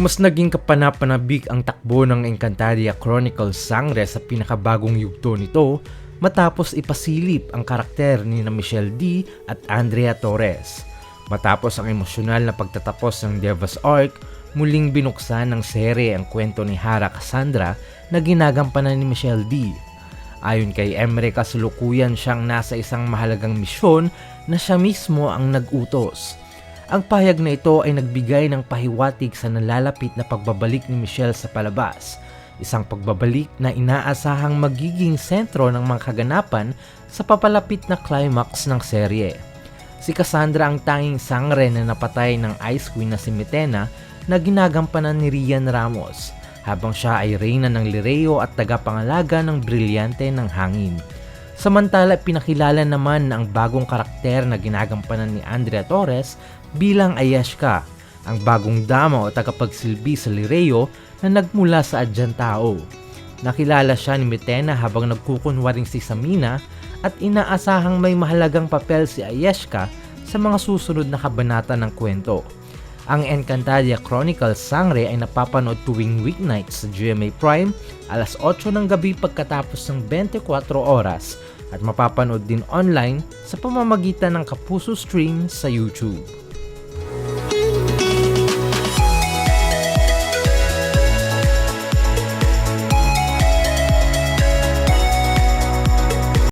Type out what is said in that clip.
Mas naging kapanapanabik ang takbo ng Encantadia Chronicles Sangre sa pinakabagong yugto nito matapos ipasilip ang karakter ni Michelle D at Andrea Torres. Matapos ang emosyonal na pagtatapos ng Deva's Arc, muling binuksan ng serye ang kwento ni Hera Cassandra na ginagampanan ni Michelle D. Ayon kay Emre, kasalukuyan siyang nasa isang mahalagang misyon na siya mismo ang nag-utos. Ang pahayag na ito ay nagbigay ng pahiwatig sa nalalapit na pagbabalik ni Michelle sa palabas, isang pagbabalik na inaasahang magiging sentro ng mga kaganapan sa papalapit na climax ng serye. Si Cassandra ang tanging sangre na napatay ng Ice Queen na si Mitena na ginagampanan ni Rian Ramos, habang siya ay reyna ng Lireo at tagapangalaga ng Brilyante ng Hangin. Samantala, pinakilala naman ang bagong karakter na ginagampanan ni Andrea Torres bilang Ayeshka, ang bagong dama o tagapagsilbi sa Lireo na nagmula sa Adyantao. Nakilala siya ni Mitena habang nagkukunwaring si Samina at inaasahang may mahalagang papel si Ayeshka sa mga susunod na kabanata ng kwento. Ang Encantadia Chronicles Sangre ay napapanood tuwing weeknights sa GMA Prime alas 8 ng gabi pagkatapos ng 24 oras at mapapanood din online sa pamamagitan ng Kapuso Stream sa YouTube.